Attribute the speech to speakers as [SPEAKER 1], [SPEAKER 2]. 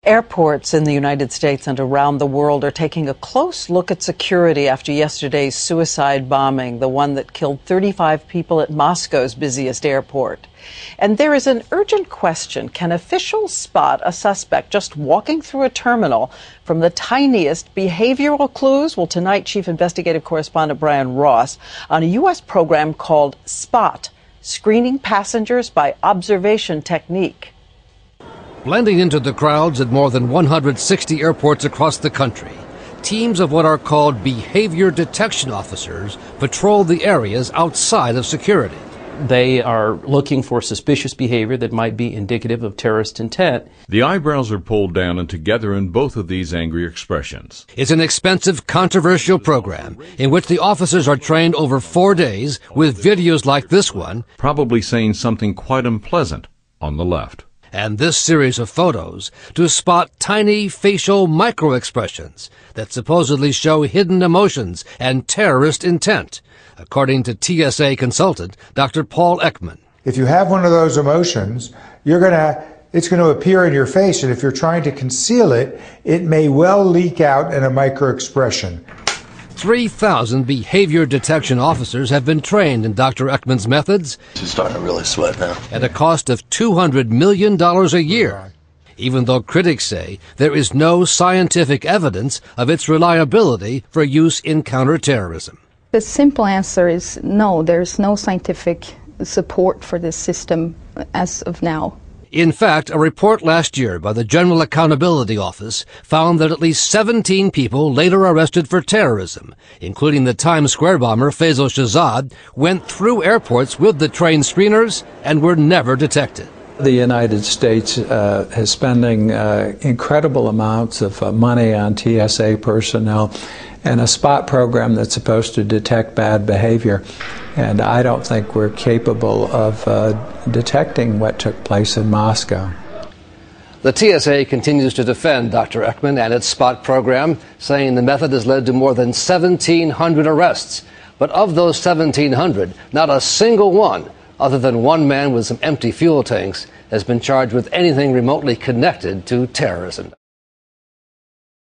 [SPEAKER 1] Airports in the United States and around the world are taking a close look at security after yesterday's suicide bombing, the one that killed 35 people at Moscow's busiest airport. And there is an urgent question. Can officials spot a suspect just walking through a terminal from the tiniest behavioral clues? Well, tonight, Chief Investigative Correspondent Brian Ross on a U.S. program called SPOT, Screening Passengers by Observation Technique.
[SPEAKER 2] Blending into the crowds at more than 160 airports across the country, teams of what are called behavior detection officers patrol the areas outside of security.
[SPEAKER 3] They are looking for suspicious behavior that might be indicative of terrorist intent.
[SPEAKER 4] The eyebrows are pulled down and together in both of these angry expressions.
[SPEAKER 2] It's an expensive, controversial program in which the officers are trained over 4 days with videos like this one,
[SPEAKER 4] Probably saying something quite unpleasant on the left.
[SPEAKER 2] and this series of photos to spot tiny facial micro-expressions that supposedly show hidden emotions and terrorist intent, according to TSA consultant Dr. Paul Ekman.
[SPEAKER 5] If you have one of those emotions, it's going to appear in your face, and if you're trying to conceal it, it may well leak out in a micro-expression.
[SPEAKER 2] 3,000 behavior detection officers have been trained in Dr. Ekman's methods.
[SPEAKER 6] She's starting to really sweat now.
[SPEAKER 2] At a cost of $200 million a year, even though critics say there is no scientific evidence of its reliability for use in counterterrorism.
[SPEAKER 7] The simple answer is no, there's no scientific support for this system as of now.
[SPEAKER 2] In fact, a report last year by the General Accountability Office found that at least 17 people later arrested for terrorism, including the Times Square bomber Faisal Shahzad, went through airports with the trained screeners and were never detected.
[SPEAKER 8] The United States is spending incredible amounts of money on TSA personnel and a SPOT program that's supposed to detect bad behavior. And I don't think we're capable of detecting what took place in Moscow.
[SPEAKER 2] The TSA continues to defend Dr. Ekman and its SPOT program, saying the method has led to more than 1,700 arrests. But of those 1,700, not a single one, other than one man with some empty fuel tanks, has been charged with anything remotely connected to terrorism.